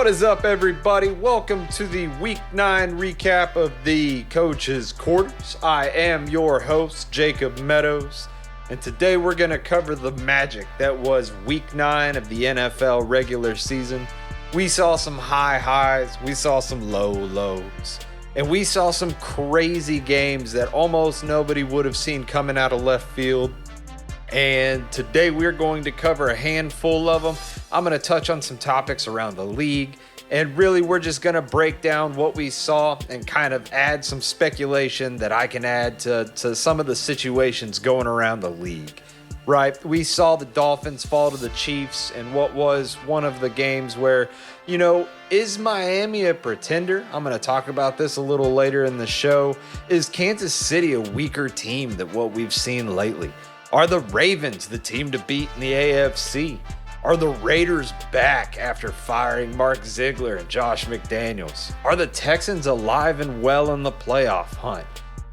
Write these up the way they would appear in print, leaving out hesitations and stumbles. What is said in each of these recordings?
What is up, everybody? Welcome to the Week 9 recap of the Coach's Quarters. I am your host, Jacob Meadows, and today we're going to cover the magic that was Week 9 of the NFL regular season. We saw some high highs, we saw some low lows, and we saw some crazy games that almost nobody would have seen coming out of left field. And today we're going to cover a handful of them. I'm going to touch on some topics around the league, and really we're just going to break down what we saw and kind of add some speculation that I can add to some of the situations going around the league. Right, we saw the Dolphins fall to the Chiefs in what was one of the games where, is Miami a pretender? I'm going to talk about this a little later in the show. Is Kansas City a weaker team than what we've seen lately? Are the Ravens the team to beat in the AFC? Are the Raiders back after firing Mark Ziegler and Josh McDaniels? Are the Texans alive and well in the playoff hunt?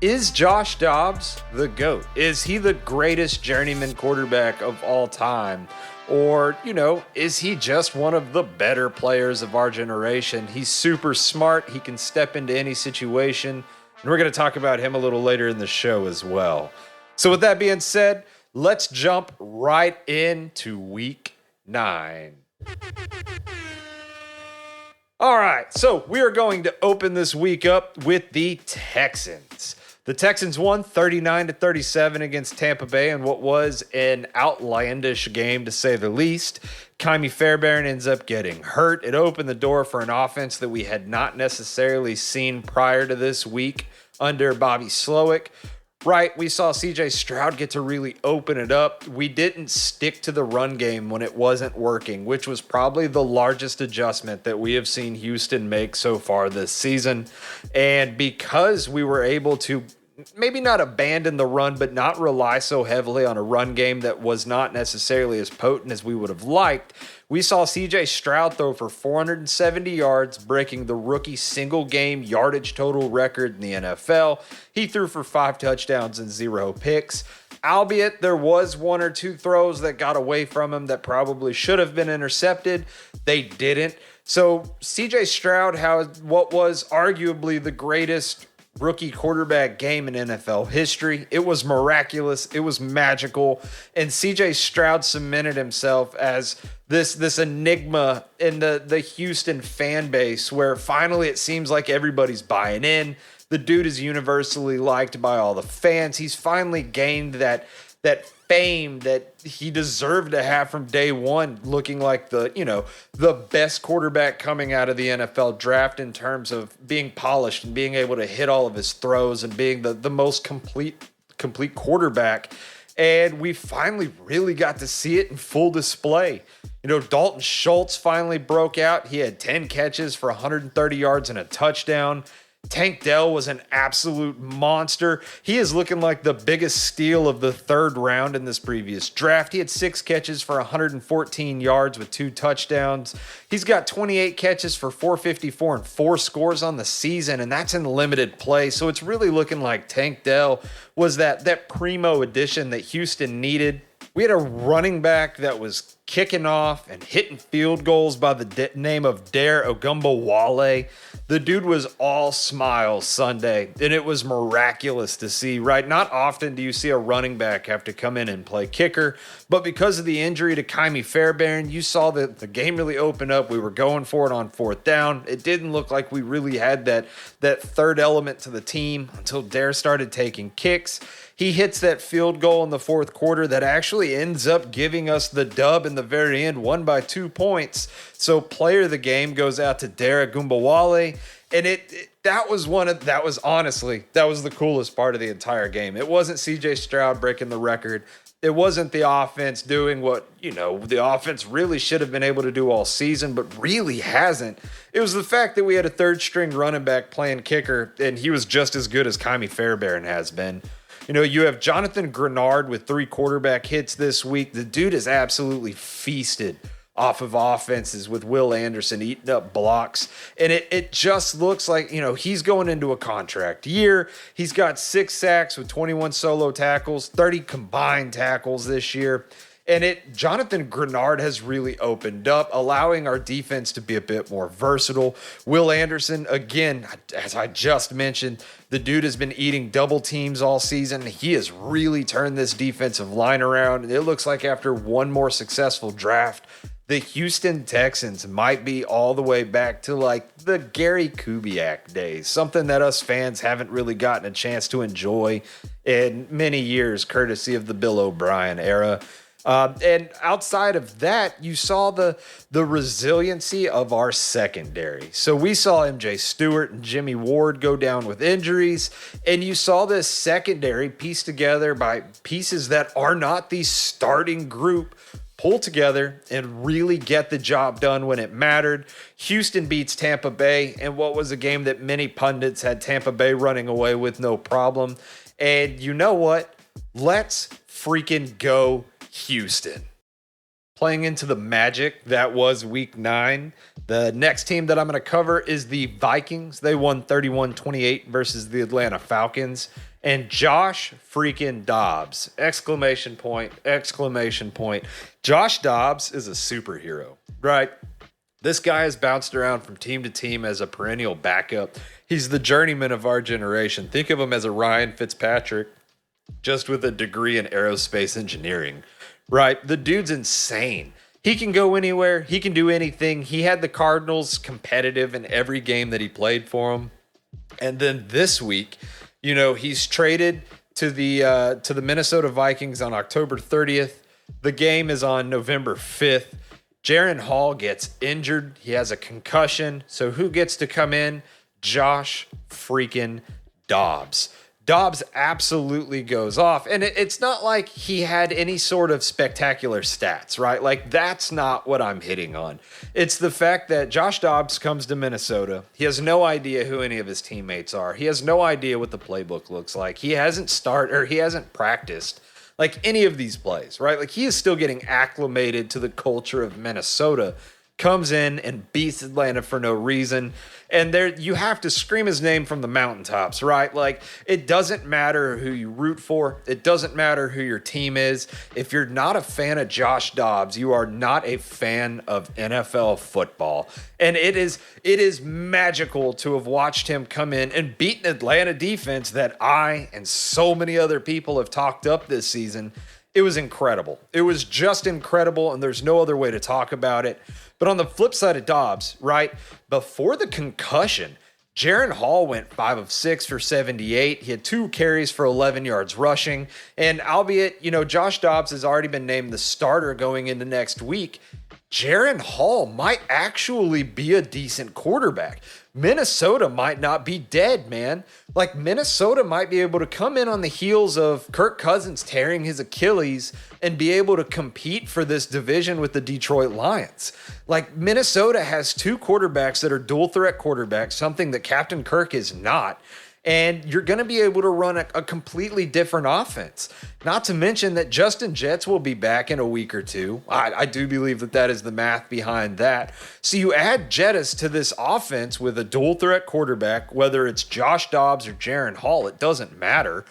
Is Josh Dobbs the GOAT? Is he the greatest journeyman quarterback of all time? Or, is he just one of the better players of our generation? He's super smart. He can step into any situation. And we're going to talk about him a little later in the show as well. So with that being said, let's jump right into Week 9. All right, so we are going to open this week up with the Texans. The Texans won 39-37 against Tampa Bay in what was an outlandish game, to say the least. Ka'imi Fairbairn ends up getting hurt. It opened the door for an offense that we had not necessarily seen prior to this week under Bobby Slowick. Right, we saw C.J. Stroud get to really open it up. We didn't stick to the run game when it wasn't working, which was probably the largest adjustment that we have seen Houston make so far this season. And because we were able to maybe not abandon the run, but not rely so heavily on a run game that was not necessarily as potent as we would have liked, we saw C.J. Stroud throw for 470 yards, breaking the rookie single-game yardage total record in the NFL. He threw for 5 touchdowns and 0 picks, albeit there was 1 or 2 throws that got away from him that probably should have been intercepted. They didn't. So C.J. Stroud had what was arguably the greatest rookie quarterback game in NFL history. It was miraculous. It was magical. And C.J. Stroud cemented himself as this enigma in the Houston fan base, where finally it seems like everybody's buying in. The dude is universally liked by all the fans. He's finally gained that fame that he deserved to have from day one, looking like the best quarterback coming out of the NFL draft in terms of being polished and being able to hit all of his throws and being the most complete quarterback. And we finally really got to see it in full display. Dalton Schultz finally broke out. He had 10 catches for 130 yards and a touchdown. Tank Dell was an absolute monster. He is looking like the biggest steal of the third round in this previous draft. He had 6 catches for 114 yards with 2 touchdowns. He's got 28 catches for 454 and 4 scores on the season, and that's in limited play. So it's really looking like Tank Dell was that primo addition that Houston needed. We had a running back that was kicking off and hitting field goals by the name of Dare Ogunbowale. The dude was all smiles Sunday, and it was miraculous to see, right? Not often do you see a running back have to come in and play kicker, but because of the injury to Ka'imi Fairbairn, you saw that the game really opened up. We were going for it on 4th down. It didn't look like we really had that third element to the team until Dare started taking kicks. He hits that field goal in the 4th quarter that actually ends up giving us the dub in the very end, won by 2 points. So player of the game goes out to Dare Ogunbowale. And that was the coolest part of the entire game. It wasn't C.J. Stroud breaking the record. It wasn't the offense doing what, the offense really should have been able to do all season, but really hasn't. It was the fact that we had a 3rd-string running back playing kicker, and he was just as good as Ka'imi Fairbairn has been. You have Jonathan Grenard with 3 quarterback hits this week. The dude is absolutely feasted off of offenses with Will Anderson eating up blocks. And it just looks like, he's going into a contract year. He's got 6 sacks with 21 solo tackles, 30 combined tackles this year. And Jonathan Grenard has really opened up, allowing our defense to be a bit more versatile. Will Anderson, again, as I just mentioned, the dude has been eating double teams all season. He has really turned this defensive line around. And it looks like after one more successful draft, the Houston Texans might be all the way back to like the Gary Kubiak days, something that us fans haven't really gotten a chance to enjoy in many years, courtesy of the Bill O'Brien era. And outside of that, you saw the resiliency of our secondary. So we saw MJ Stewart and Jimmy Ward go down with injuries, and you saw this secondary pieced together by pieces that are not the starting group pull together and really get the job done when it mattered. Houston beats Tampa Bay in what was a game that many pundits had Tampa Bay running away with no problem. And you know what? Let's freaking go Houston. Playing into the magic that was week 9. The next team that I'm going to cover is the Vikings. They won 31-28 versus the Atlanta Falcons. And Josh freaking Dobbs, exclamation point. Josh Dobbs is a superhero, right? This guy has bounced around from team to team as a perennial backup. He's the journeyman of our generation. Think of him as a Ryan Fitzpatrick, just with a degree in aerospace engineering, right? The dude's insane. He can go anywhere. He can do anything. He had the Cardinals competitive in every game that he played for them. And then this week, you know, he's traded to the Minnesota Vikings on October 30th. The game is on November 5th. Jaren Hall gets injured. He has a concussion. So who gets to come in? Josh freaking Dobbs. Dobbs absolutely goes off. And it's not like he had any sort of spectacular stats, right? Like, that's not what I'm hitting on. It's the fact that Josh Dobbs comes to Minnesota. He has no idea who any of his teammates are. He has no idea what the playbook looks like. He hasn't he hasn't practiced like any of these plays, right? Like, he is still getting acclimated to the culture of Minnesota. Comes in and beats Atlanta for no reason. And there, you have to scream his name from the mountaintops, right? Like, it doesn't matter who you root for. It doesn't matter who your team is. If you're not a fan of Josh Dobbs, you are not a fan of NFL football. And it is magical to have watched him come in and beat an Atlanta defense that I and so many other people have talked up this season. It was incredible. It was just incredible, and there's no other way to talk about it. But on the flip side of Dobbs, right, before the concussion, Jaren Hall went 5 of 6 for 78. He had 2 carries for 11 yards rushing. And albeit, you know, Josh Dobbs has already been named the starter going into next week, Jaren Hall might actually be a decent quarterback. Minnesota might not be dead, man. Like, Minnesota might be able to come in on the heels of Kirk Cousins tearing his Achilles and be able to compete for this division with the Detroit Lions. Like, Minnesota has 2 quarterbacks that are dual threat quarterbacks, something that Captain Kirk is not. And you're going to be able to run a completely different offense. Not to mention that Justin Jets will be back in a week or two. I do believe that is the math behind that. So you add Jettis to this offense with a dual threat quarterback, whether it's Josh Dobbs or Jaren Hall, it doesn't matter.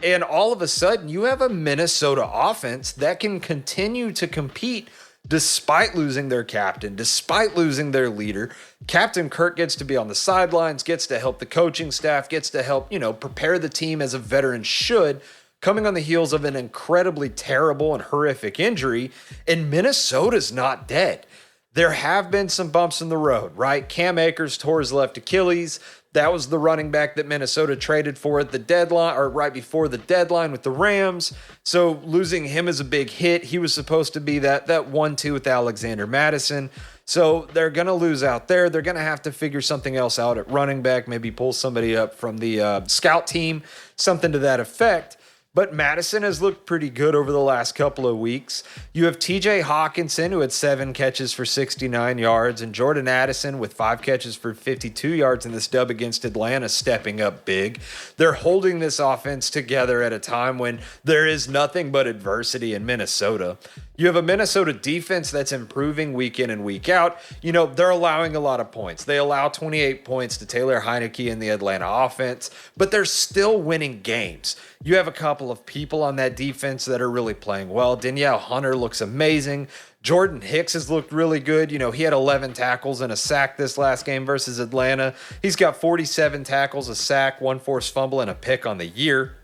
And all of a sudden, you have a Minnesota offense that can continue to compete despite losing their captain, despite losing their leader. Captain Kirk gets to be on the sidelines, gets to help the coaching staff, gets to help, you know, prepare the team as a veteran should, coming on the heels of an incredibly terrible and horrific injury. And Minnesota's not dead. There have been some bumps in the road, right? Cam Akers tore his left Achilles. That was the running back that Minnesota traded for at the deadline, or right before the deadline with the Rams. So losing him is a big hit. He was supposed to be that 1-2 with Alexander Mattison. So they're going to lose out there. They're going to have to figure something else out at running back, maybe pull somebody up from the scout team, something to that effect. But Madison has looked pretty good over the last couple of weeks. You have TJ Hawkinson, who had 7 catches for 69 yards, and Jordan Addison with 5 catches for 52 yards in this dub against Atlanta, stepping up big. They're holding this offense together at a time when there is nothing but adversity in Minnesota. You have a Minnesota defense that's improving week in and week out. They're allowing a lot of points. They allow 28 points to Taylor Heineke in the Atlanta offense, but they're still winning games. You have a couple of people on that defense that are really playing well. Danielle Hunter looks amazing. Jordan Hicks has looked really good. He had 11 tackles and a sack this last game versus Atlanta. He's got 47 tackles, a sack, 1 forced fumble, and a pick on the year.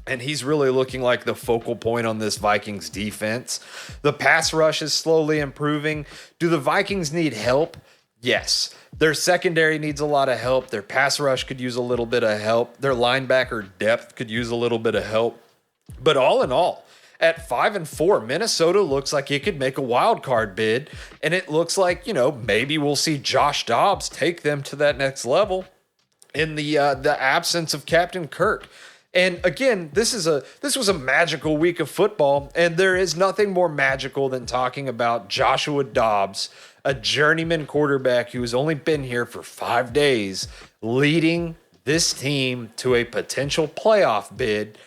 And he's really looking like the focal point on this Vikings defense. The pass rush is slowly improving. Do the Vikings need help? Yes. Their secondary needs a lot of help. Their pass rush could use a little bit of help. Their linebacker depth could use a little bit of help. But all in all, at 5-4, Minnesota looks like it could make a wild card bid, and it looks like, maybe we'll see Josh Dobbs take them to that next level in the absence of Captain Kirk. And again, this was a magical week of football, and there is nothing more magical than talking about Joshua Dobbs, a journeyman quarterback who has only been here for 5 days, leading this team to a potential playoff bid.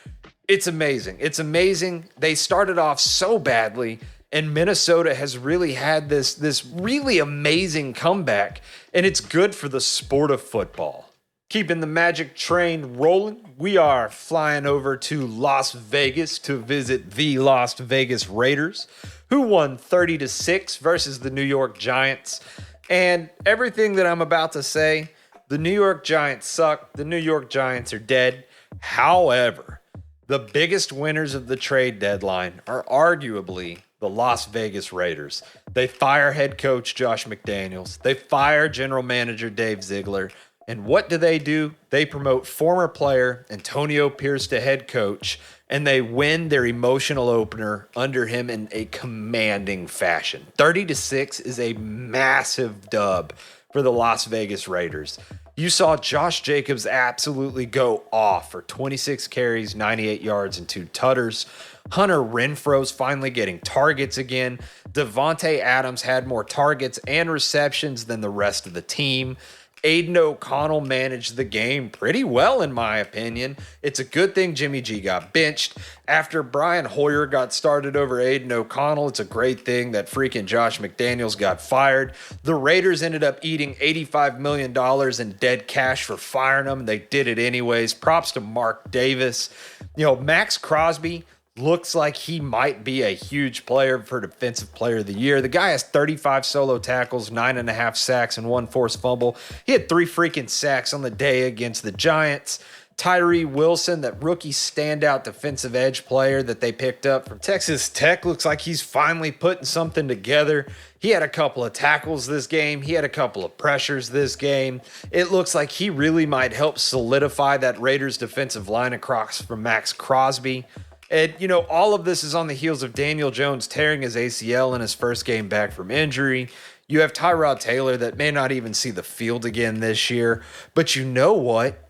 It's amazing. It's amazing. They started off so badly, and Minnesota has really had this really amazing comeback, and it's good for the sport of football. Keeping the magic train rolling, we are flying over to Las Vegas to visit the Las Vegas Raiders, who won 30-6 versus the New York Giants. And everything that I'm about to say, the New York Giants suck. The New York Giants are dead. However, the biggest winners of the trade deadline are arguably the Las Vegas Raiders. They fire head coach Josh McDaniels. They fire general manager Dave Ziegler. And what do? They promote former player Antonio Pierce to head coach, and they win their emotional opener under him in a commanding fashion. 30-6 is a massive dub for the Las Vegas Raiders. You saw Josh Jacobs absolutely go off for 26 carries, 98 yards, and 2 tutters. Hunter Renfro's finally getting targets again. Devontae Adams had more targets and receptions than the rest of the team. Aiden O'Connell managed the game pretty well, in my opinion. It's a good thing Jimmy G got benched. After Brian Hoyer got started over Aiden O'Connell, it's a great thing that freaking Josh McDaniels got fired. The Raiders ended up eating $85 million in dead cash for firing him. They did it anyways. Props to Mark Davis. Max Crosby looks like he might be a huge player for Defensive Player of the Year. The guy has 35 solo tackles, 9.5 sacks, and 1 forced fumble. He had 3 freaking sacks on the day against the Giants. Tyree Wilson, that rookie standout defensive edge player that they picked up from Texas Tech, looks like he's finally putting something together. He had a couple of tackles this game. He had a couple of pressures this game. It looks like he really might help solidify that Raiders defensive line across from Max Crosby. And, all of this is on the heels of Daniel Jones tearing his ACL in his first game back from injury. You have Tyrod Taylor that may not even see the field again this year. But you know what?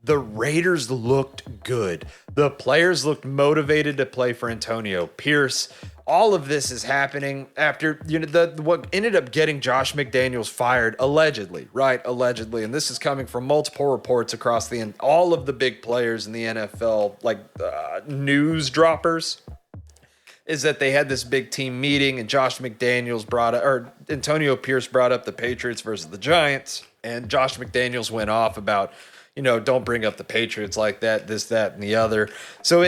The Raiders looked good. The players looked motivated to play for Antonio Pierce. All of this is happening after what ended up getting Josh McDaniels fired, allegedly, right? Allegedly, and this is coming from multiple reports across all of the big players in the NFL, like news droppers, is that they had this big team meeting and Antonio Pierce brought up the Patriots versus the Giants, and Josh McDaniels went off about, don't bring up the Patriots like that, this, that, and the other. So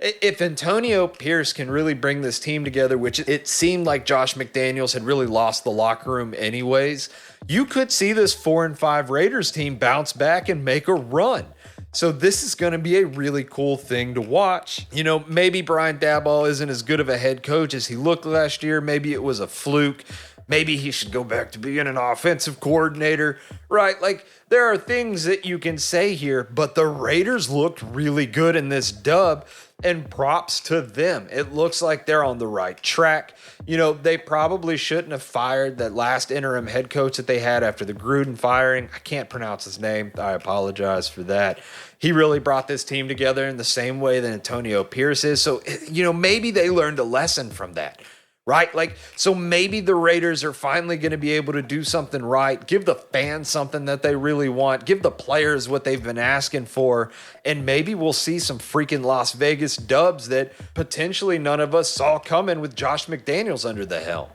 if Antonio Pierce can really bring this team together, which it seemed like Josh McDaniels had really lost the locker room anyways, you could see this 4-5 Raiders team bounce back and make a run. So this is going to be a really cool thing to watch. Maybe Brian Daboll isn't as good of a head coach as he looked last year. Maybe it was a fluke. Maybe he should go back to being an offensive coordinator, right? Like, there are things that you can say here, but the Raiders looked really good in this dub, and props to them. It looks like they're on the right track. They probably shouldn't have fired that last interim head coach that they had after the Gruden firing. I can't pronounce his name. I apologize for that. He really brought this team together in the same way that Antonio Pierce is. So, maybe they learned a lesson from that. right? Like, so maybe the Raiders are finally going to be able to do something right, give the fans something that they really want, give the players what they've been asking for, and maybe we'll see some freaking Las Vegas dubs that potentially none of us saw coming with Josh McDaniels under the helm.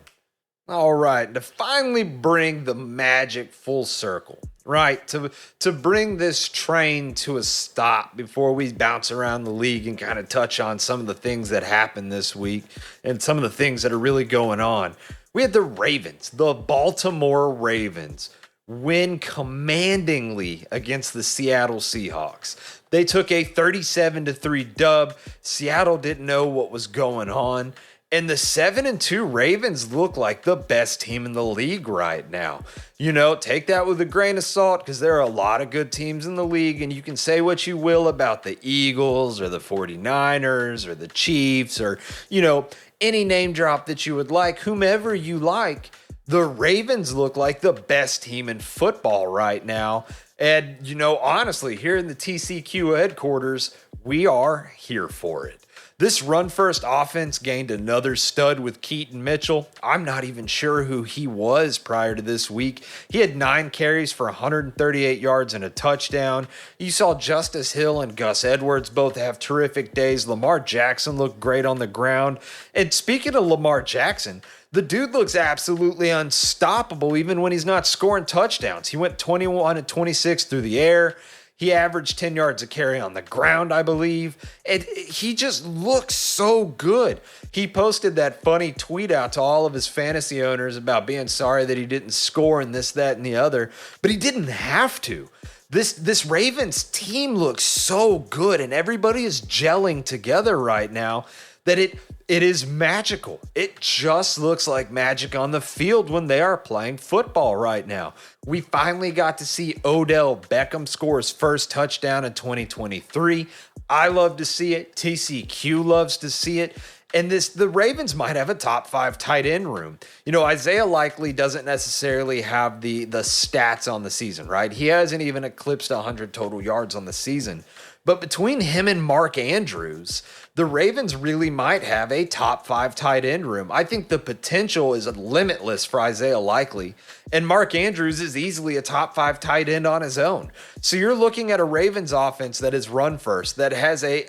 All right, to finally bring the magic full circle, right? To bring this train to a stop before we bounce around the league and kind of touch on some of the things that happened this week and some of the things that are really going on. We had the Ravens, the Baltimore Ravens, win commandingly against the Seattle Seahawks. They took a 37-3 dub. Seattle didn't know what was going on. And the 7-2 Ravens look like the best team in the league right now. You know, take that with a grain of salt because there are a lot of good teams in the league, and you can say what you will about the Eagles or the 49ers or the Chiefs or, you know, any name drop that you would like, whomever you like. The Ravens look like the best team in football right now. And, you know, honestly, here in the TCQ headquarters, we are here for it. This run-first offense gained another stud with Keaton Mitchell. I'm not even sure who he was prior to this week. He had 9 carries for 138 yards and a touchdown. You saw Justice Hill and Gus Edwards both have terrific days. Lamar Jackson looked great on the ground. And speaking of Lamar Jackson, the dude looks absolutely unstoppable even when he's not scoring touchdowns. He went 21-26 through the air. He averaged 10 yards a carry on the ground, I believe. And he just looks so good. He posted that funny tweet out to all of his fantasy owners about being sorry that he didn't score and this, that, and the other. But he didn't have to. This Ravens team looks so good, and everybody is gelling together right now that it is magical. It just looks like magic on the field when they are playing football right now. We finally got to see Odell Beckham score his first touchdown in 2023. I love to see it. TCQ loves to see it. And the Ravens might have a top 5 tight end room. You know, Isaiah Likely doesn't necessarily have the stats on the season, right? He hasn't even eclipsed 100 total yards on the season. But between him and Mark Andrews, the Ravens really might have a top 5 tight end room. I think the potential is limitless for Isaiah Likely, and Mark Andrews is easily a top 5 tight end on his own. So you're looking at a Ravens offense that is run first, that has a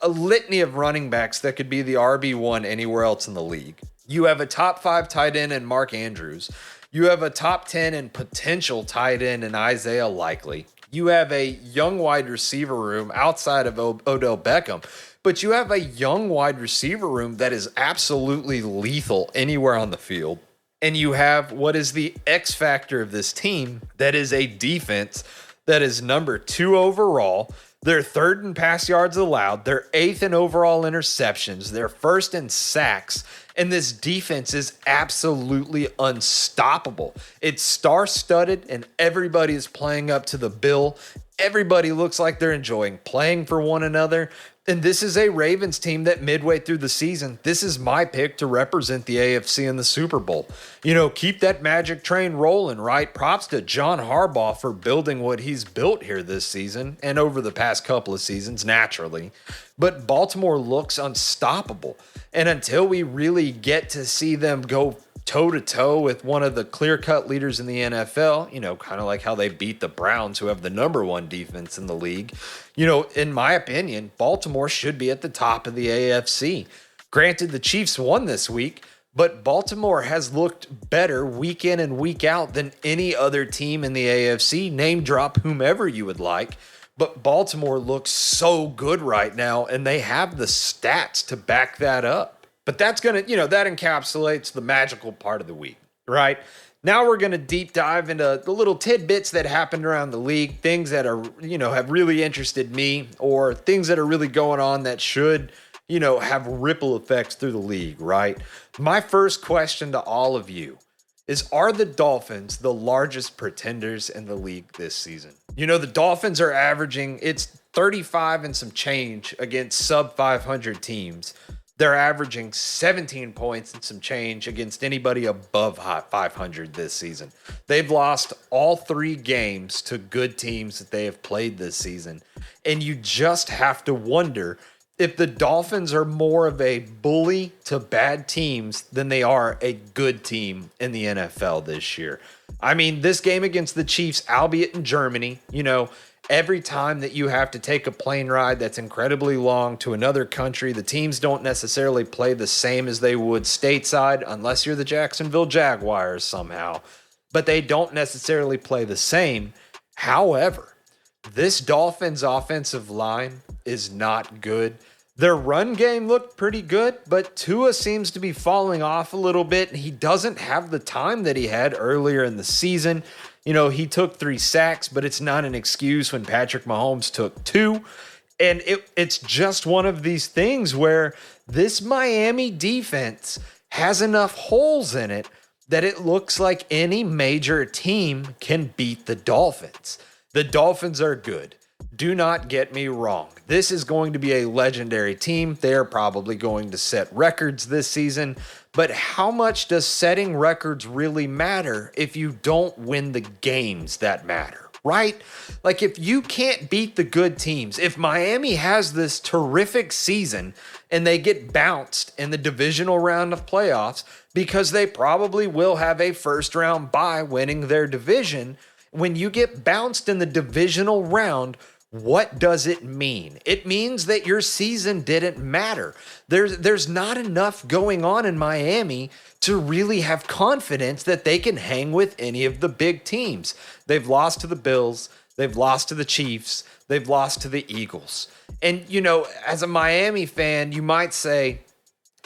litany of running backs that could be the RB1 anywhere else in the league. You have a top 5 tight end in Mark Andrews. You have a top 10 and potential tight end in Isaiah Likely. You have a young wide receiver room outside of Odell Beckham, but you have a young wide receiver room that is absolutely lethal anywhere on the field. And you have what is the X factor of this team, that is a defense that is number 2 overall. They're 3rd in pass yards allowed. They're 8th in overall interceptions. They're 1st in sacks. And this defense is absolutely unstoppable. It's star-studded, and everybody is playing up to the bill. Everybody looks like they're enjoying playing for one another. And this is a Ravens team that midway through the season, this is my pick to represent the AFC in the Super Bowl. You know, keep that magic train rolling, right? Props to John Harbaugh for building what he's built here this season and over the past couple of seasons, naturally. But Baltimore looks unstoppable. And until we really get to see them go toe-to-toe with one of the clear-cut leaders in the NFL, you know, kind of like how they beat the Browns, who have the number 1 defense in the league. You know, in my opinion, Baltimore should be at the top of the AFC. Granted, the Chiefs won this week, but Baltimore has looked better week in and week out than any other team in the AFC. Name drop whomever you would like. But Baltimore looks so good right now, and they have the stats to back that up. But that's going to, you know, that encapsulates the magical part of the week, right? Now we're going to deep dive into the little tidbits that happened around the league, things that are, you know, have really interested me, or things that are really going on that should, you know, have ripple effects through the league, right? My first question to all of you is, are the Dolphins the largest pretenders in the league this season? You know, the Dolphins are averaging, it's 35 and some change against sub 500 teams. They're averaging 17 points and some change against anybody above 500 this season. They've lost all 3 games to good teams that they have played this season. And you just have to wonder if the Dolphins are more of a bully to bad teams than they are a good team in the NFL this year. I mean, this game against the Chiefs, albeit in Germany, every time that you have to take a plane ride that's incredibly long to another country, the teams don't necessarily play the same as they would stateside, unless you're the Jacksonville Jaguars somehow. But they don't necessarily play the same. However, this Dolphins offensive line is not good. Their run game looked pretty good, but Tua seems to be falling off a little bit, and he doesn't have the time that he had earlier in the season. He took 3 sacks, but it's not an excuse when Patrick Mahomes took 2. And it's just one of these things where this Miami defense has enough holes in it that it looks like any major team can beat the Dolphins. The Dolphins are good. Do not get me wrong. This is going to be a legendary team. They're probably going to set records this season. But how much does setting records really matter if you don't win the games that matter, right? Like if you can't beat the good teams, if Miami has this terrific season and they get bounced in the divisional round of playoffs because they probably will have a first round bye winning their division, when you get bounced in the divisional round, what does it mean? It means that your season didn't matter. There's not enough going on in Miami to really have confidence that they can hang with any of the big teams. They've lost to the Bills. They've lost to the Chiefs. They've lost to the Eagles. And, as a Miami fan, you might say,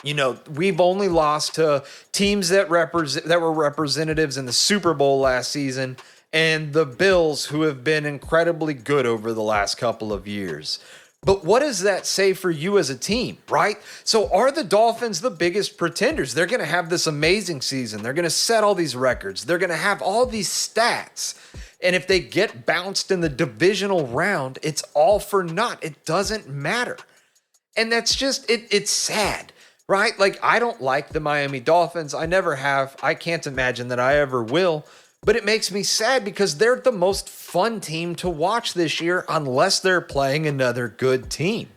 we've only lost to teams that were representatives in the Super Bowl last season and the Bills, who have been incredibly good over the last couple of years. But what does that say for you as a team, right? So are the Dolphins the biggest pretenders? They're going to have this amazing season. They're going to set all these records. They're going to have all these stats. And if they get bounced in the divisional round, it's all for naught. It doesn't matter. And that's just, it's sad, right? Like, I don't like the Miami Dolphins. I never have. I can't imagine that I ever will. But it makes me sad because they're the most fun team to watch this year unless they're playing another good team.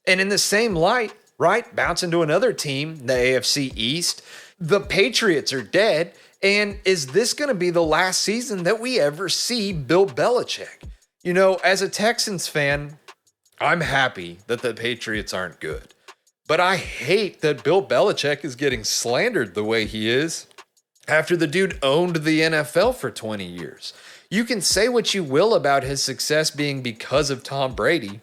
And in the same light, right, bouncing to another team, the AFC East, the Patriots are dead. And is this going to be the last season that we ever see Bill Belichick? As a Texans fan, I'm happy that the Patriots aren't good. But I hate that Bill Belichick is getting slandered the way he is. After the dude owned the NFL for 20 years. You can say what you will about his success being because of Tom Brady,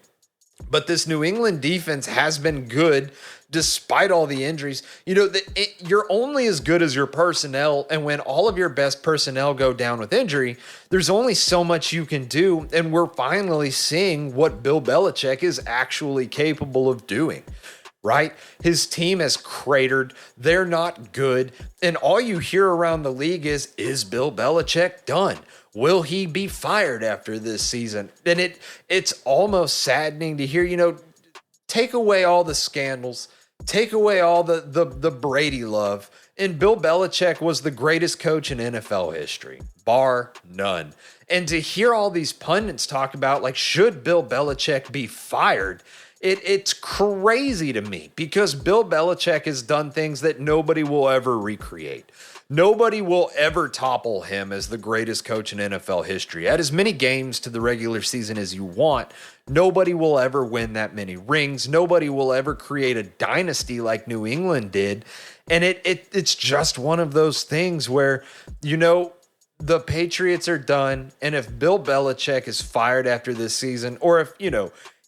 but this New England defense has been good despite all the injuries. You're only as good as your personnel, and when all of your best personnel go down with injury, there's only so much you can do, and we're finally seeing what Bill Belichick is actually capable of doing. Right? His team has cratered. They're not good. And all you hear around the league is Bill Belichick done? Will he be fired after this season? And it's almost saddening to hear, take away all the scandals, take away all the Brady love. And Bill Belichick was the greatest coach in NFL history, bar none. And to hear all these pundits talk about, like, should Bill Belichick be fired? It's crazy to me because Bill Belichick has done things that nobody will ever recreate. Nobody will ever topple him as the greatest coach in NFL history. Add as many games to the regular season as you want. Nobody will ever win that many rings. Nobody will ever create a dynasty like New England did. And it's just one of those things where, the Patriots are done. And if Bill Belichick is fired after this season, or if,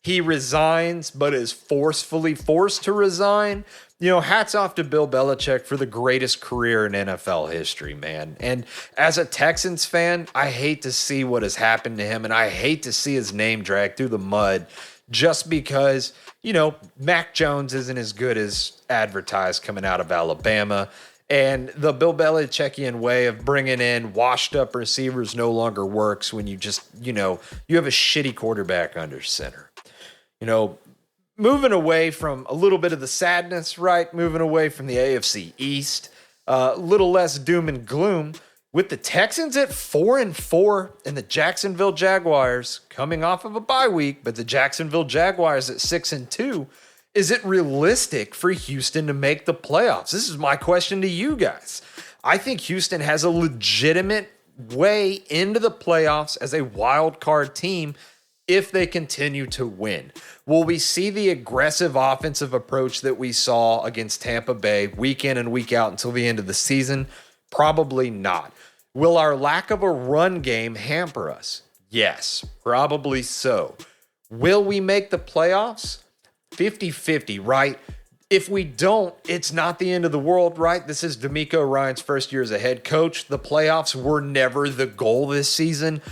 he resigns, but is forcefully forced to resign, hats off to Bill Belichick for the greatest career in NFL history, man. And as a Texans fan, I hate to see what has happened to him, and I hate to see his name dragged through the mud just because, Mac Jones isn't as good as advertised coming out of Alabama. And the Bill Belichickian way of bringing in washed up receivers no longer works when you just, you have a shitty quarterback under center. Moving away from a little bit of the sadness, right? Moving away from the AFC East, a little less doom and gloom with the Texans at 4-4 and the Jacksonville Jaguars coming off of a bye week, but the Jacksonville Jaguars at 6-2. Is it realistic for Houston to make the playoffs? This is my question to you guys. I think Houston has a legitimate way into the playoffs as a wild card team if they continue to win. Will we see the aggressive offensive approach that we saw against Tampa Bay week in and week out until the end of the season? Probably not. Will our lack of a run game hamper us? Yes, probably so. Will we make the playoffs? 50-50, right? If we don't, it's not the end of the world, right? This is DeMeco Ryans' first year as a head coach. The playoffs were never the goal this season,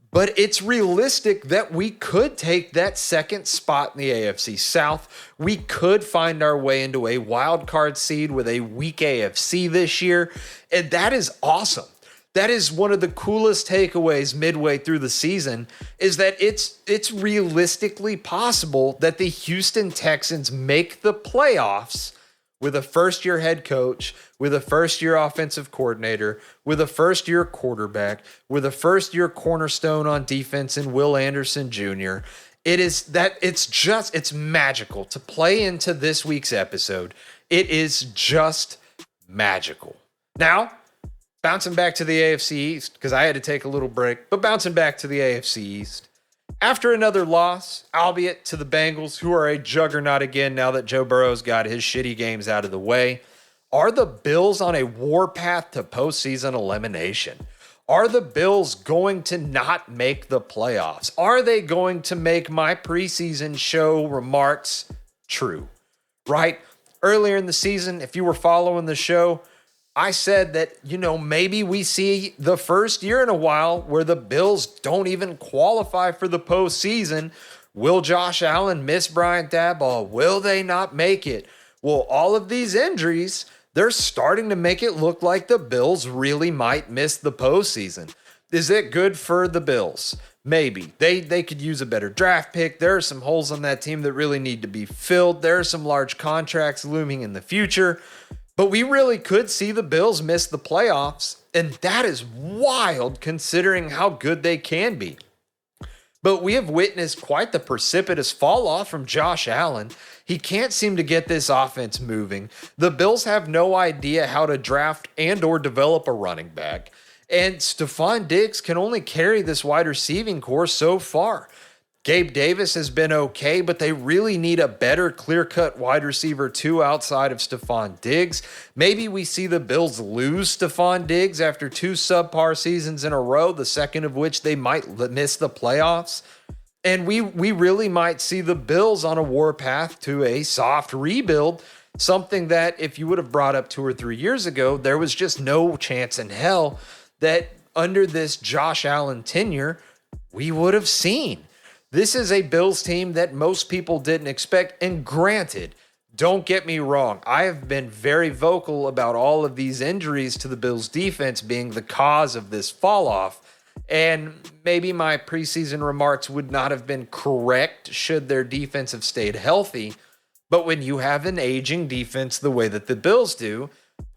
but it's realistic that we could take that second spot in the AFC South. We could find our way into a wild card seed with a weak AFC this year, and that is awesome. That is one of the coolest takeaways midway through the season, is that it's realistically possible that the Houston Texans make the playoffs with a first-year head coach, with a first-year offensive coordinator, with a first-year quarterback, with a first-year cornerstone on defense in Will Anderson Jr. It's magical to play into this week's episode. It is just magical. Now, bouncing back to the AFC East, because I had to take a little break, but bouncing back to the AFC East. After another loss, albeit to the Bengals, who are a juggernaut again now that Joe Burrow's got his shitty games out of the way, are the Bills on a warpath to postseason elimination? Are the Bills going to not make the playoffs? Are they going to make my preseason show remarks true? Right? Earlier in the season, if you were following the show, I said that, maybe we see the first year in a while where the Bills don't even qualify for the postseason. Will Josh Allen miss Brian Daboll? Will they not make it? Well, all of these injuries, they're starting to make it look like the Bills really might miss the postseason. Is it good for the Bills? Maybe. They could use a better draft pick. There are some holes on that team that really need to be filled. There are some large contracts looming in the future. But we really could see the Bills miss the playoffs, and that is wild considering how good they can be. But we have witnessed quite the precipitous fall off from Josh Allen. He can't seem to get this offense moving. The Bills have no idea how to draft and or develop a running back. And Stephon Diggs can only carry this wide receiving core so far. Gabe Davis has been okay, but they really need a better clear-cut wide receiver too outside of Stephon Diggs. Maybe we see the Bills lose Stephon Diggs after two subpar seasons in a row, the second of which they might miss the playoffs. And we really might see the Bills on a warpath to a soft rebuild, something that if you would have brought up 2 or 3 years ago, there was just no chance in hell that under this Josh Allen tenure, we would have seen. This is a Bills team that most people didn't expect. And granted, don't get me wrong, I have been very vocal about all of these injuries to the Bills defense being the cause of this fall off. And maybe my preseason remarks would not have been correct should their defense have stayed healthy. But when you have an aging defense the way that the Bills do,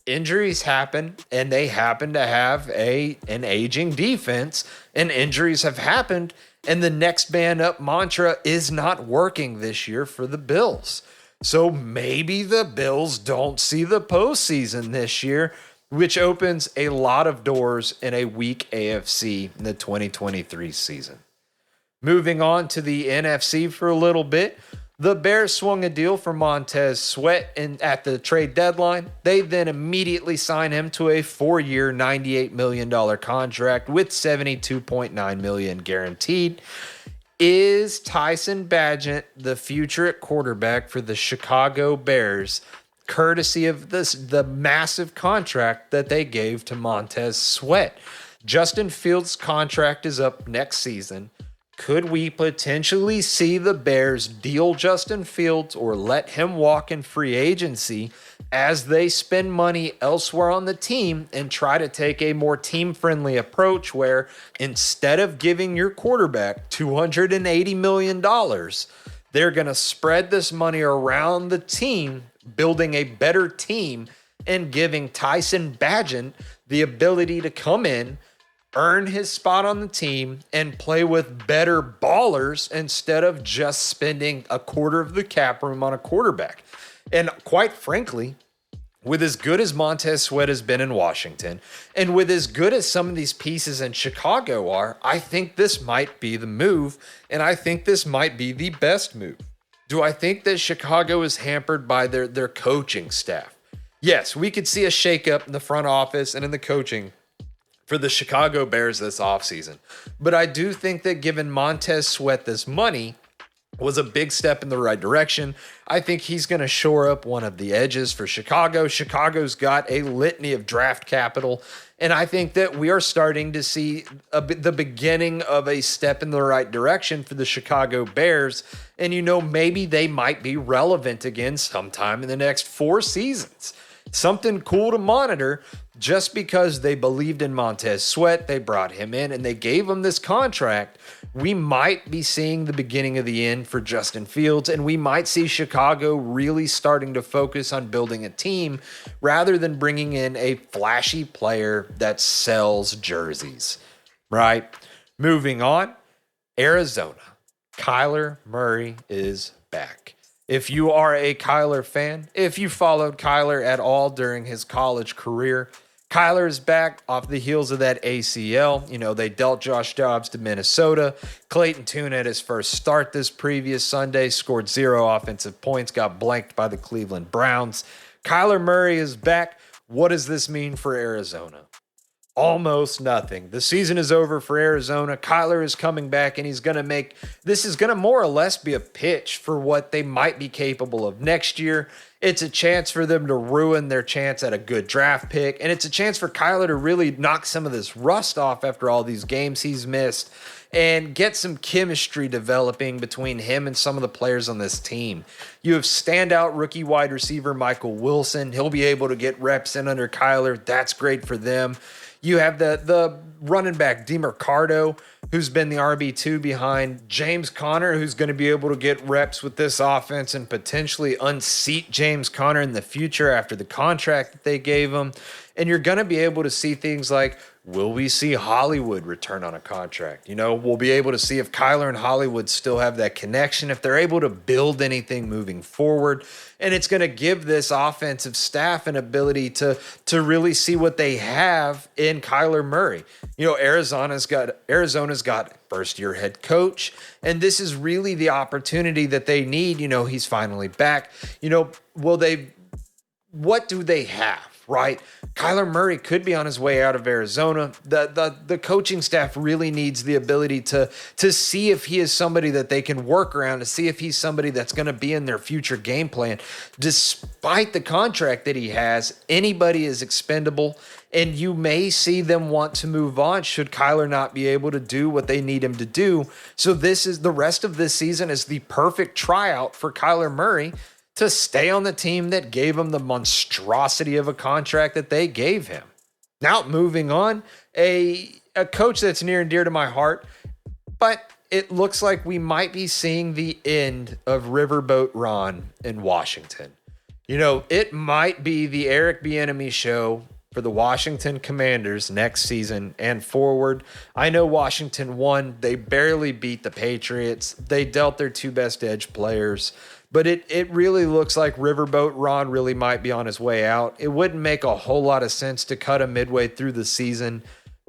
injuries happen, and they happen to have an aging defense, and injuries have happened. And the next man up mantra is not working this year for the Bills. So maybe the Bills don't see the postseason this year, which opens a lot of doors in a weak AFC in the 2023 season. Moving on to the NFC for a little bit, the Bears swung a deal for Montez Sweat at the trade deadline. They then immediately signed him to a 4-year, $98 million contract with $72.9 million guaranteed. Is Tyson Bagent the future at quarterback for the Chicago Bears, courtesy of the massive contract that they gave to Montez Sweat? Justin Fields' contract is up next season. Could we potentially see the Bears deal Justin Fields or let him walk in free agency as they spend money elsewhere on the team and try to take a more team-friendly approach where instead of giving your quarterback $280 million, they're going to spread this money around the team, building a better team and giving Tyson Bagent the ability to come in, earn his spot on the team and play with better ballers instead of just spending a quarter of the cap room on a quarterback. And quite frankly, with as good as Montez Sweat has been in Washington, and with as good as some of these pieces in Chicago are, I think this might be the move, and I think this might be the best move. Do I think that Chicago is hampered by their coaching staff? Yes, we could see a shakeup in the front office and in the coaching for the Chicago Bears this offseason. But I do think that giving Montez Sweat this money was a big step in the right direction. I think he's going to shore up one of the edges for Chicago. Chicago's got a litany of draft capital, and I think that we are starting to see the beginning of a step in the right direction for the Chicago Bears. And, maybe they might be relevant again sometime in the next 4 seasons. Something cool to monitor. Just because they believed in Montez Sweat, they brought him in and they gave him this contract, we might be seeing the beginning of the end for Justin Fields, and we might see Chicago really starting to focus on building a team rather than bringing in a flashy player that sells jerseys, right? Moving on, Arizona. Kyler Murray is back. If you are a Kyler fan, if you followed Kyler at all during his college career, Kyler is back off the heels of that ACL. They dealt Josh Dobbs to Minnesota. Clayton Tune had his first start this previous Sunday, scored 0 offensive points, got blanked by the Cleveland Browns. Kyler Murray is back. What does this mean for Arizona? Almost nothing. The season is over for Arizona. Kyler is coming back, and this is going to more or less be a pitch for what they might be capable of next year. It's a chance for them to ruin their chance at a good draft pick, and it's a chance for Kyler to really knock some of this rust off after all these games he's missed and get some chemistry developing between him and some of the players on this team. You have standout rookie wide receiver Michael Wilson. He'll be able to get reps in under Kyler. That's great for them. You have the running back, DeMarcado, who's been the RB2 behind James Conner, who's going to be able to get reps with this offense and potentially unseat James Conner in the future after the contract that they gave him. And you're going to be able to see things like, will we see Hollywood return on a contract? We'll be able to see if Kyler and Hollywood still have that connection, if they're able to build anything moving forward. And it's going to give this offensive staff an ability to really see what they have in Kyler Murray. Arizona's got first-year head coach, and this is really the opportunity that they need. He's finally back. What do they have? Right? Kyler Murray could be on his way out of Arizona. The coaching staff really needs the ability to see if he is somebody that they can work around, to see if he's somebody that's going to be in their future game plan. Despite the contract that he has, anybody is expendable, and you may see them want to move on should Kyler not be able to do what they need him to do. So the rest of this season is the perfect tryout for Kyler Murray to stay on the team that gave him the monstrosity of a contract that they gave him. Now, moving on, a coach that's near and dear to my heart, but it looks like we might be seeing the end of Riverboat Ron in Washington. It might be the Eric Bieniemy show for the Washington Commanders next season and forward. I know Washington won. They barely beat the Patriots. They dealt their 2 best edge players. But it really looks like Riverboat Ron really might be on his way out. It wouldn't make a whole lot of sense to cut him midway through the season.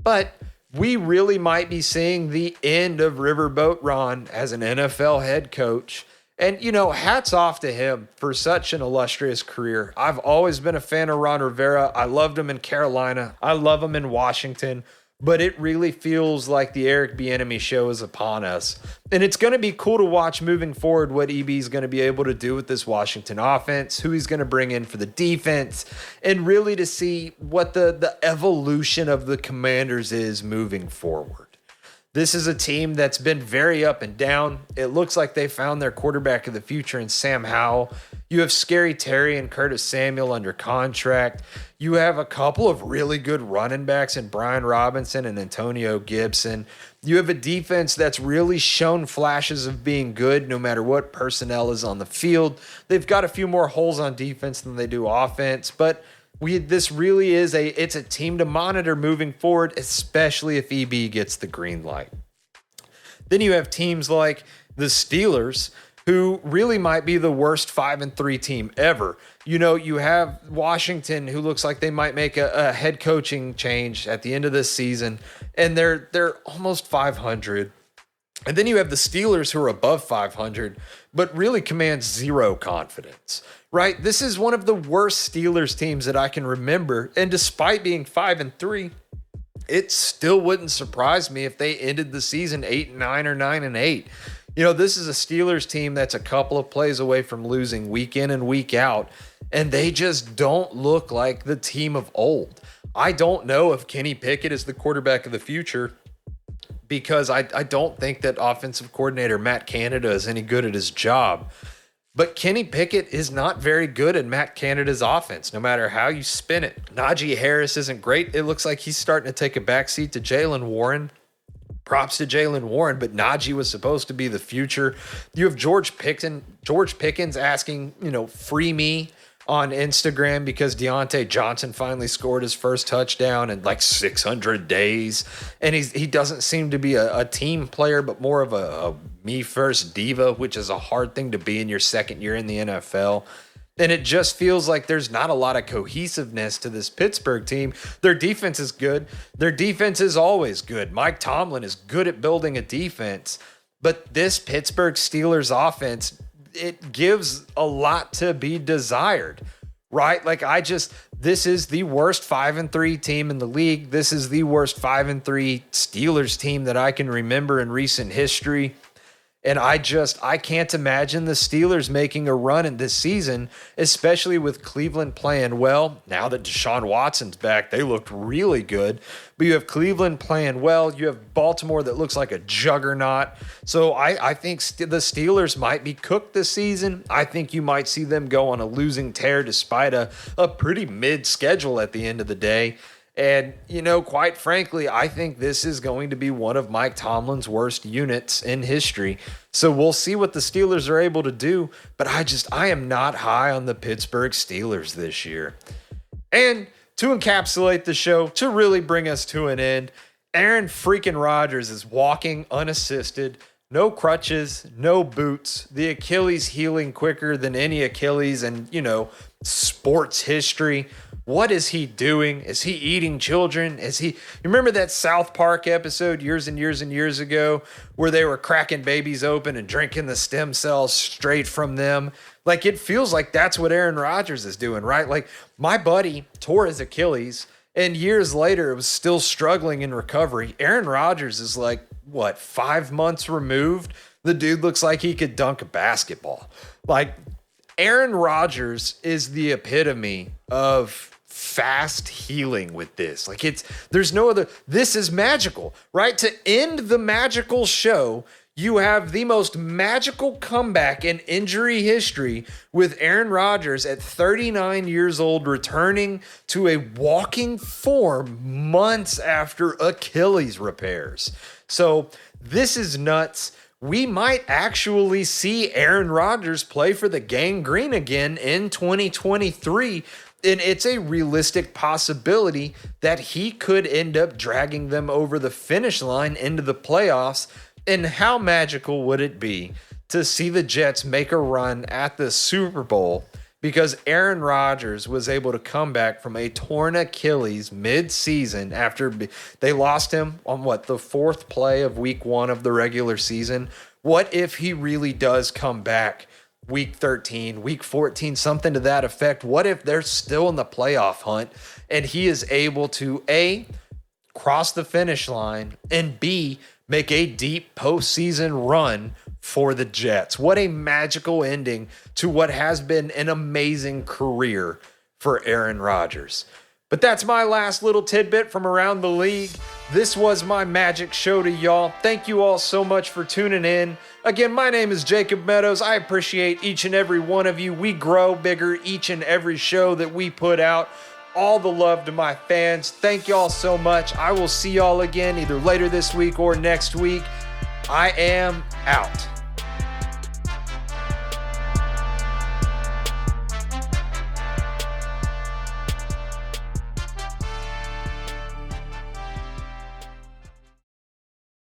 But we really might be seeing the end of Riverboat Ron as an NFL head coach. And, hats off to him for such an illustrious career. I've always been a fan of Ron Rivera. I loved him in Carolina. I love him in Washington. But it really feels like the Eric Bieniemy show is upon us. And it's going to be cool to watch moving forward what EB is going to be able to do with this Washington offense, who he's going to bring in for the defense, and really to see what the evolution of the Commanders is moving forward. This is a team that's been very up and down. It looks like they found their quarterback of the future in Sam Howell. You have Scary Terry and Curtis Samuel under contract. You have a couple of really good running backs in Brian Robinson and Antonio Gibson. You have a defense that's really shown flashes of being good no matter what personnel is on the field. They've got a few more holes on defense than they do offense, but This really is it's a team to monitor moving forward, especially if EB gets the green light. Then you have teams like the Steelers, who really might be the worst 5-3 team ever. You know, you have Washington, who looks like they might make a head coaching change at the end of this season, and they're almost 500. And then you have the Steelers, who are above 500, but really command zero confidence, right? This is one of the worst Steelers teams that I can remember. And despite being 5-3, it still wouldn't surprise me if they ended the season 8-9 or 9-8. You know, this is a Steelers team that's a couple of plays away from losing week in and week out, and they just don't look like the team of old. I don't know if Kenny Pickett is the quarterback of the future, because I don't think that offensive coordinator Matt Canada is any good at his job. But Kenny Pickett is not very good at Matt Canada's offense, no matter how you spin it. Najee Harris isn't great. It looks like he's starting to take a backseat to Jaylen Warren. Props to Jaylen Warren, but Najee was supposed to be the future. You have George Pickens asking, free me on Instagram because Deontay Johnson finally scored his first touchdown in like 600 days. And he doesn't seem to be a team player, but more of a me first diva, which is a hard thing to be in your second year in the NFL. And it just feels like there's not a lot of cohesiveness to this Pittsburgh team. Their defense is good. Their defense is always good. Mike Tomlin is good at building a defense. But this Pittsburgh Steelers offense, it gives a lot to be desired, right? Like this is the worst 5-3 team in the league. This is the worst 5-3 Steelers team that I can remember in recent history. And I can't imagine the Steelers making a run in this season, especially with Cleveland playing well. Now that Deshaun Watson's back, they looked really good. But you have Cleveland playing well. You have Baltimore that looks like a juggernaut. So I think the Steelers might be cooked this season. I think you might see them go on a losing tear despite a pretty mid schedule at the end of the day. And, quite frankly, I think this is going to be one of Mike Tomlin's worst units in history. So we'll see what the Steelers are able to do. But I am not high on the Pittsburgh Steelers this year. And to encapsulate the show, to really bring us to an end, Aaron freaking Rodgers is walking unassisted. No crutches, no boots. The Achilles healing quicker than any Achilles in, sports history. What is he doing? Is he eating children? You remember that South Park episode years and years and years ago where they were cracking babies open and drinking the stem cells straight from them? Like, it feels like that's what Aaron Rodgers is doing, right? Like, my buddy tore his Achilles, and years later it was still struggling in recovery. Aaron Rodgers is 5 months removed? The dude looks like he could dunk a basketball. Like, Aaron Rodgers is the epitome of fast healing with this. There's no other, this is magical, right? To end the magical show, you have the most magical comeback in injury history with Aaron Rodgers at 39 years old, returning to a walking form months after Achilles repairs. So this is nuts. We might actually see Aaron Rodgers play for the Gang Green again in 2023. And it's a realistic possibility that he could end up dragging them over the finish line into the playoffs. And how magical would it be to see the Jets make a run at the Super Bowl because Aaron Rodgers was able to come back from a torn Achilles mid-season after they lost him on the fourth play of week 1 of the regular season. What if he really does come back week 13, week 14, something to that effect? What if they're still in the playoff hunt and he is able to A, cross the finish line, and B, make a deep postseason run for the Jets? What a magical ending to what has been an amazing career for Aaron Rodgers. But that's my last little tidbit from around the league. This was my magic show to y'all. Thank you all so much for tuning in. Again, my name is Jacob Meadows. I appreciate each and every one of you. We grow bigger each and every show that we put out. All the love to my fans. Thank y'all so much. I will see y'all again either later this week or next week. I am out.